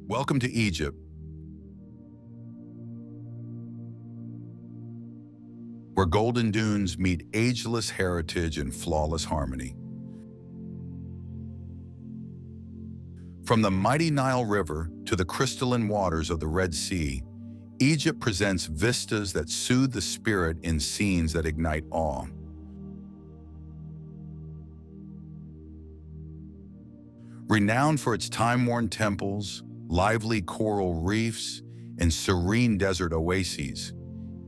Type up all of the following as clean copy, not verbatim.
Welcome to Egypt, where golden dunes meet ageless heritage and flawless harmony. From the mighty Nile River to the crystalline waters of the Red Sea, Egypt presents vistas that soothe the spirit in scenes that ignite awe. Renowned for its time-worn temples, lively coral reefs, and serene desert oases,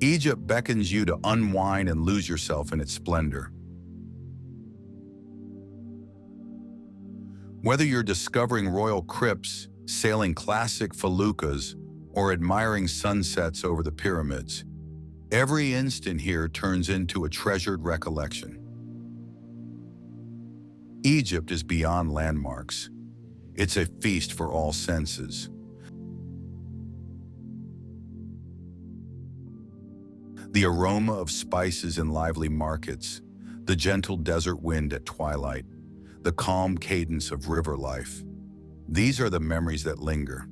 Egypt beckons you to unwind and lose yourself in its splendor. Whether you're discovering royal crypts, sailing classic feluccas, or admiring sunsets over the pyramids, every instant here turns into a treasured recollection. Egypt is beyond landmarks. It's a feast for all senses. The aroma of spices in lively markets, the gentle desert wind at twilight, the calm cadence of river life. These are the memories that linger.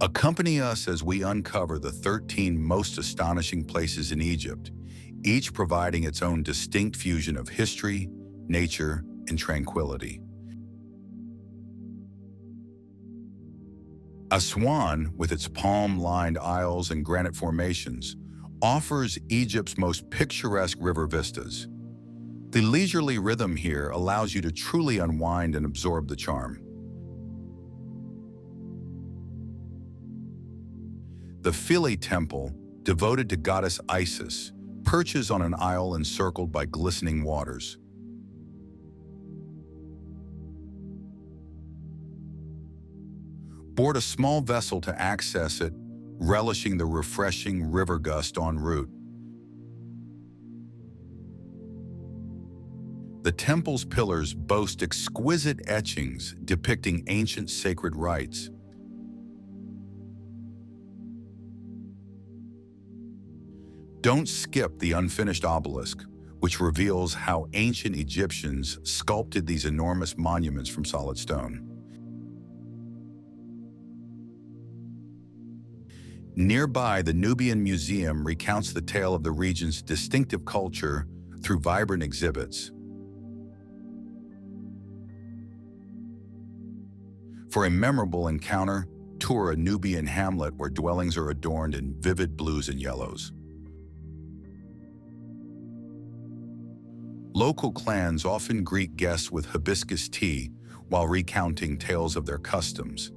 Accompany us as we uncover the 13 most astonishing places in Egypt, each providing its own distinct fusion of history, nature, and tranquility. Aswan, with its palm-lined isles and granite formations, offers Egypt's most picturesque river vistas. The leisurely rhythm here allows you to truly unwind and absorb the charm. The Philae Temple, devoted to goddess Isis, perches on an isle encircled by glistening waters. Board a small vessel to access it, relishing the refreshing river gust en route. The temple's pillars boast exquisite etchings depicting ancient sacred rites. Don't skip the unfinished obelisk, which reveals how ancient Egyptians sculpted these enormous monuments from solid stone. Nearby, the Nubian Museum recounts the tale of the region's distinctive culture through vibrant exhibits. For a memorable encounter, tour a Nubian hamlet where dwellings are adorned in vivid blues and yellows. Local clans often greet guests with hibiscus tea while recounting tales of their customs.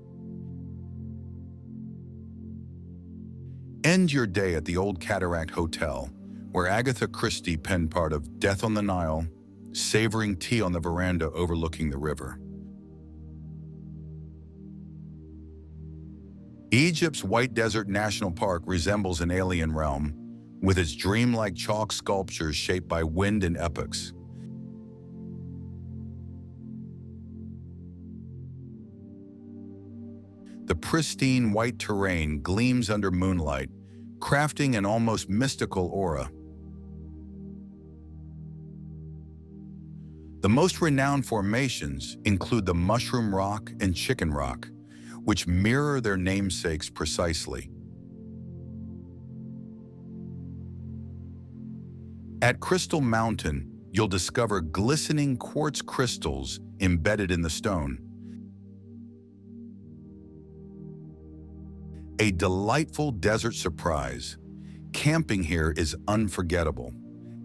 End your day at the Old Cataract Hotel, where Agatha Christie penned part of Death on the Nile, savoring tea on the veranda overlooking the river. Egypt's White Desert National Park resembles an alien realm, with its dreamlike chalk sculptures shaped by wind and epochs. The pristine white terrain gleams under moonlight, crafting an almost mystical aura. The most renowned formations include the Mushroom Rock and Chicken Rock, which mirror their namesakes precisely. At Crystal Mountain, you'll discover glistening quartz crystals embedded in the stone. A delightful desert surprise. Camping here is unforgettable.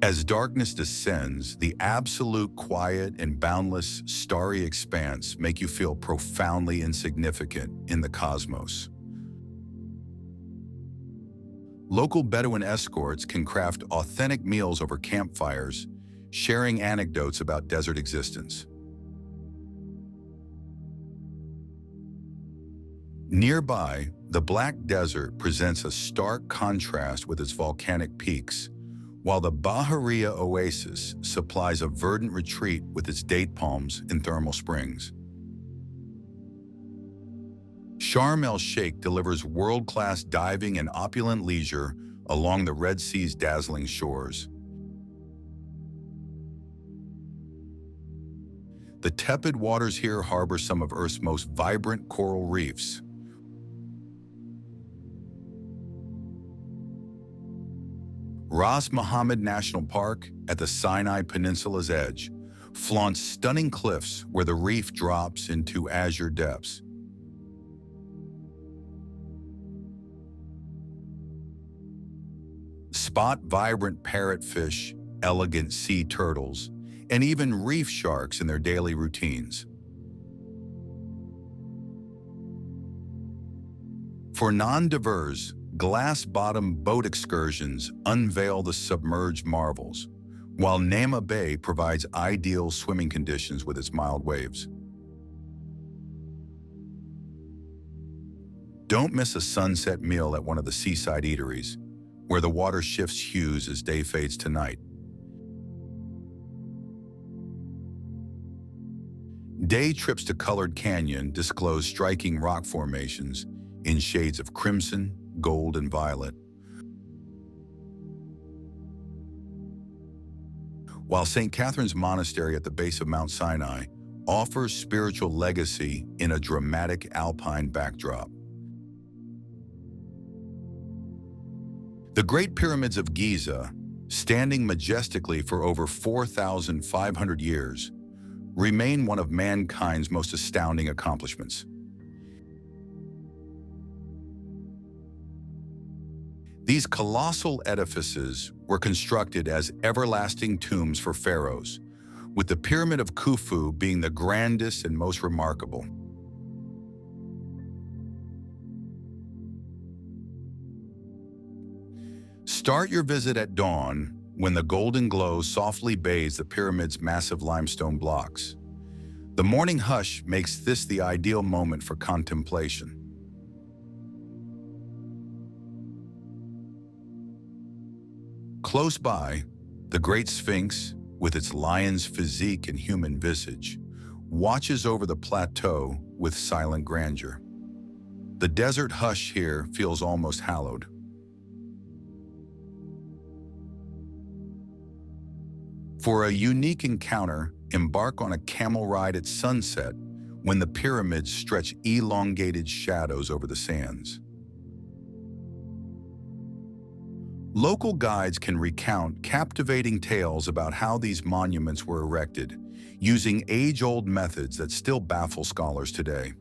As darkness descends, the absolute quiet and boundless starry expanse make you feel profoundly insignificant in the cosmos. Local Bedouin escorts can craft authentic meals over campfires, sharing anecdotes about desert existence. Nearby, the Black Desert presents a stark contrast with its volcanic peaks, while the Bahariya Oasis supplies a verdant retreat with its date palms and thermal springs. Sharm el-Sheikh delivers world-class diving and opulent leisure along the Red Sea's dazzling shores. The tepid waters here harbor some of Earth's most vibrant coral reefs. Ras Mohammed National Park, at the Sinai Peninsula's edge, flaunts stunning cliffs where the reef drops into azure depths. Spot vibrant parrotfish, elegant sea turtles, and even reef sharks in their daily routines. For non-divers, glass-bottom boat excursions unveil the submerged marvels, while Nema Bay provides ideal swimming conditions with its mild waves. Don't miss a sunset meal at one of the seaside eateries, where the water shifts hues as day fades to night. Day trips to Colored Canyon disclose striking rock formations in shades of crimson, gold, and violet. While St. Catherine's Monastery at the base of Mount Sinai offers spiritual legacy in a dramatic alpine backdrop. The Great Pyramids of Giza, standing majestically for over 4,500 years, remain one of mankind's most astounding accomplishments. These colossal edifices were constructed as everlasting tombs for pharaohs, with the Pyramid of Khufu being the grandest and most remarkable. Start your visit at dawn when the golden glow softly bathes the pyramid's massive limestone blocks. The morning hush makes this the ideal moment for contemplation. Close by, the Great Sphinx, with its lion's physique and human visage, watches over the plateau with silent grandeur. The desert hush here feels almost hallowed. For a unique encounter, embark on a camel ride at sunset when the pyramids stretch elongated shadows over the sands. Local guides can recount captivating tales about how these monuments were erected, using age-old methods that still baffle scholars today.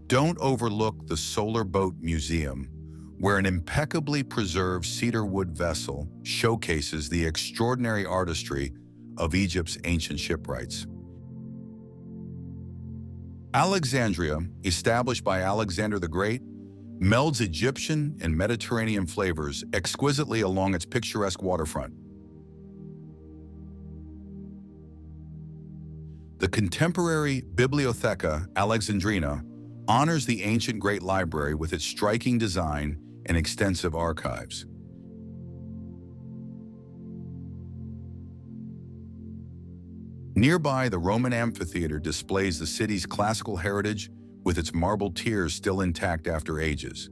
Don't overlook the Solar Boat Museum, where an impeccably preserved cedar wood vessel showcases the extraordinary artistry of Egypt's ancient shipwrights. Alexandria, established by Alexander the Great, melds Egyptian and Mediterranean flavors exquisitely along its picturesque waterfront. The contemporary Bibliotheca Alexandrina honors the ancient Great Library with its striking design and extensive archives. Nearby, the Roman amphitheater displays the city's classical heritage with its marble tiers still intact after ages.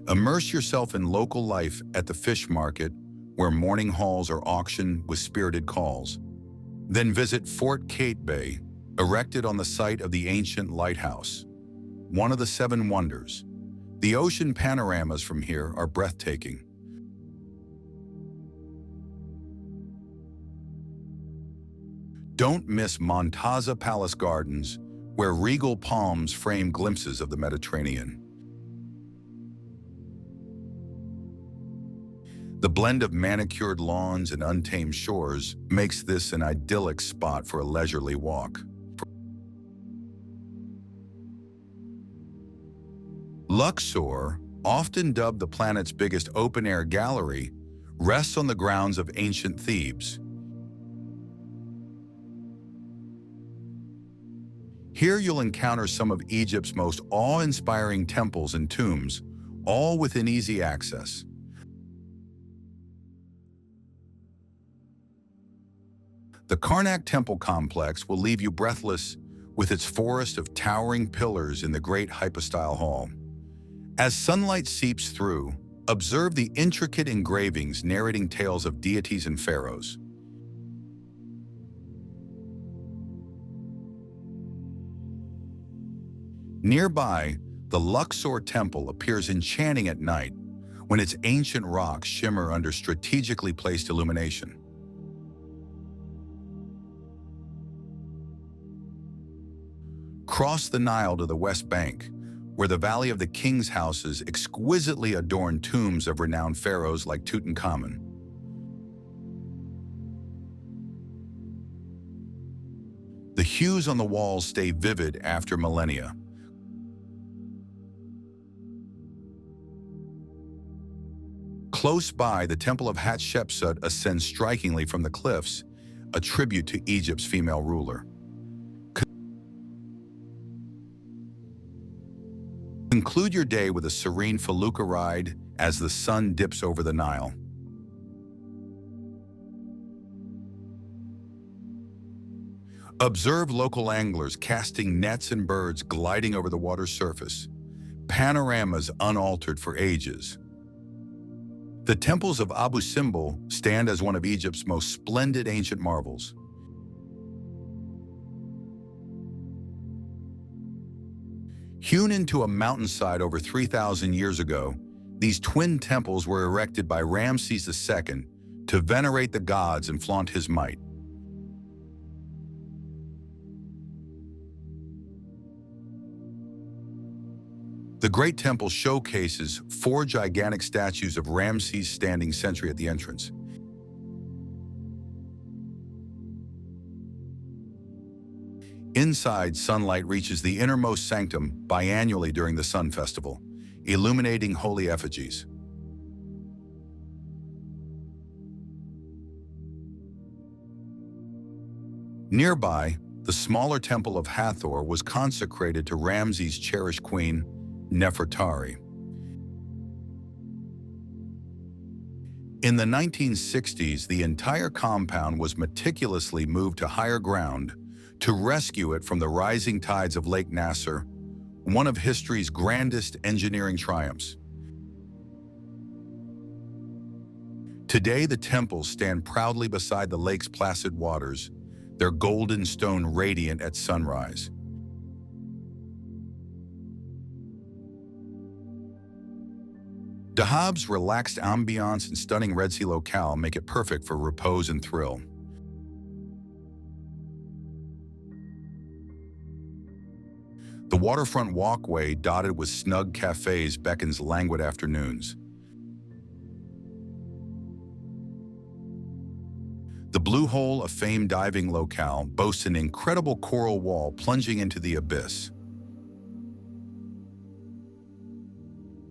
Immerse yourself in local life at the fish market, where morning hauls are auctioned with spirited calls. Then visit Fort Kate Bay, erected on the site of the ancient lighthouse, one of the seven wonders. The ocean panoramas from here are breathtaking. Don't miss Montaza Palace Gardens, where regal palms frame glimpses of the Mediterranean. The blend of manicured lawns and untamed shores makes this an idyllic spot for a leisurely walk. Luxor, often dubbed the planet's biggest open-air gallery, rests on the grounds of ancient Thebes. Here you'll encounter some of Egypt's most awe-inspiring temples and tombs, all within easy access. The Karnak Temple complex will leave you breathless with its forest of towering pillars in the great hypostyle hall. As sunlight seeps through, observe the intricate engravings narrating tales of deities and pharaohs. Nearby, the Luxor Temple appears enchanting at night when its ancient rocks shimmer under strategically placed illumination. Cross the Nile to the West Bank, where the Valley of the King's houses exquisitely adorn tombs of renowned pharaohs like Tutankhamun. The hues on the walls stay vivid after millennia. Close by, the Temple of Hatshepsut ascends strikingly from the cliffs, a tribute to Egypt's female ruler. Conclude your day with a serene felucca ride as the sun dips over the Nile. Observe local anglers casting nets and birds gliding over the water's surface, panoramas unaltered for ages. The temples of Abu Simbel stand as one of Egypt's most splendid ancient marvels. Hewn into a mountainside over 3,000 years ago, these twin temples were erected by Ramses II to venerate the gods and flaunt his might. The Great Temple showcases 4 gigantic statues of Ramses standing sentry at the entrance. Inside, sunlight reaches the innermost sanctum biannually during the Sun Festival, illuminating holy effigies. Nearby, the smaller Temple of Hathor was consecrated to Ramses' cherished queen, Nefertari. In the 1960s, the entire compound was meticulously moved to higher ground to rescue it from the rising tides of Lake Nasser, one of history's grandest engineering triumphs. Today, the temples stand proudly beside the lake's placid waters, their golden stone radiant at sunrise. Dahab's relaxed ambiance and stunning Red Sea locale make it perfect for repose and thrill. The waterfront walkway, dotted with snug cafes, beckons languid afternoons. The Blue Hole, a famed diving locale, boasts an incredible coral wall plunging into the abyss.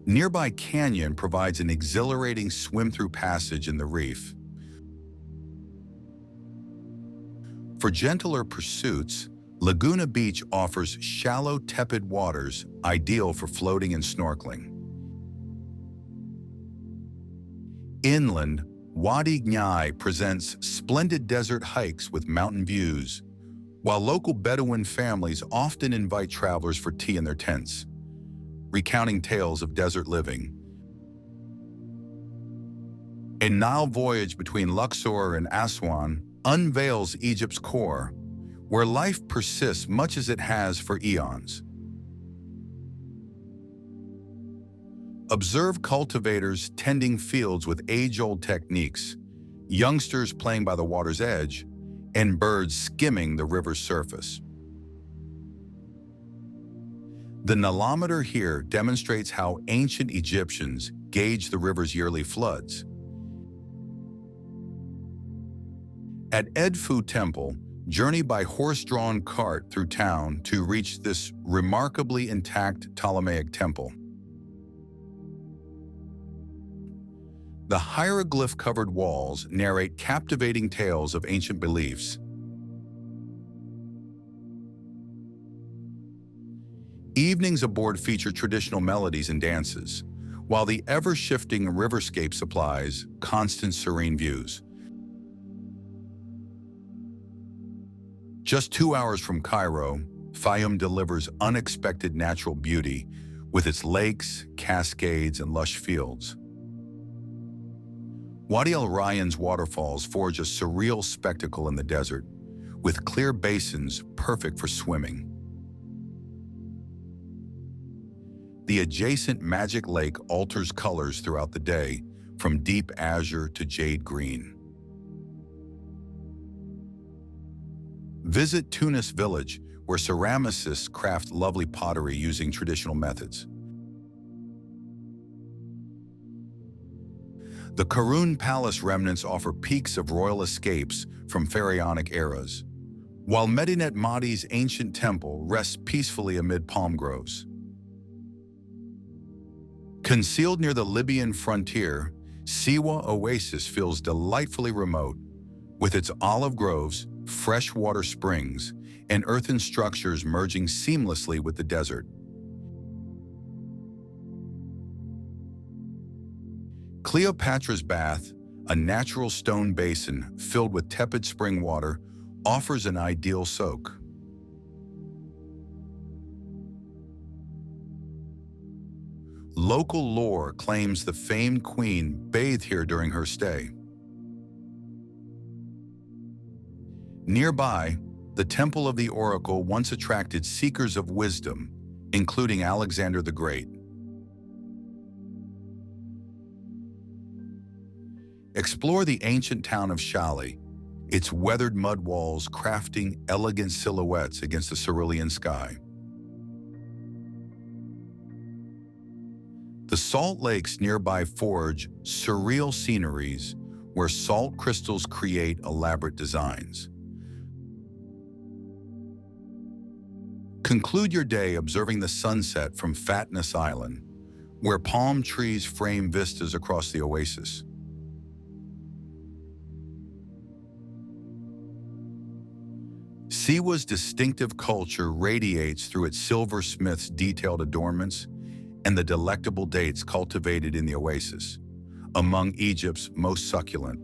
Nearby canyon provides an exhilarating swim-through passage in the reef. For gentler pursuits, Laguna Beach offers shallow, tepid waters ideal for floating and snorkeling. Inland, Wadi Gnai presents splendid desert hikes with mountain views, while local Bedouin families often invite travelers for tea in their tents, recounting tales of desert living. A Nile voyage between Luxor and Aswan unveils Egypt's core, where life persists much as it has for eons. Observe cultivators tending fields with age-old techniques, youngsters playing by the water's edge, and birds skimming the river's surface. The Nilometer here demonstrates how ancient Egyptians gauged the river's yearly floods. At Edfu Temple, journey by horse-drawn cart through town to reach this remarkably intact Ptolemaic temple. The hieroglyph-covered walls narrate captivating tales of ancient beliefs. Evenings aboard feature traditional melodies and dances, while the ever-shifting riverscape supplies constant serene views. Just 2 hours from Cairo, Fayum delivers unexpected natural beauty with its lakes, cascades, and lush fields. Wadi Al Rayyan's waterfalls forge a surreal spectacle in the desert, with clear basins perfect for swimming. The adjacent Magic Lake alters colors throughout the day, from deep azure to jade green. Visit Tunis Village, where ceramicists craft lovely pottery using traditional methods. The Karun Palace remnants offer peaks of royal escapes from pharaonic eras, while Medinet Mahdi's ancient temple rests peacefully amid palm groves. Concealed near the Libyan frontier, Siwa Oasis feels delightfully remote, with its olive groves, freshwater springs, and earthen structures merging seamlessly with the desert. Cleopatra's Bath, a natural stone basin filled with tepid spring water, offers an ideal soak. Local lore claims the famed queen bathed here during her stay. Nearby, the Temple of the Oracle once attracted seekers of wisdom, including Alexander the Great. Explore the ancient town of Shali, its weathered mud walls crafting elegant silhouettes against the cerulean sky. The salt lakes nearby forge surreal sceneries where salt crystals create elaborate designs. Conclude your day observing the sunset from Fatness Island, where palm trees frame vistas across the oasis. Siwa's distinctive culture radiates through its silversmiths' detailed adornments and the delectable dates cultivated in the oasis, among Egypt's most succulent.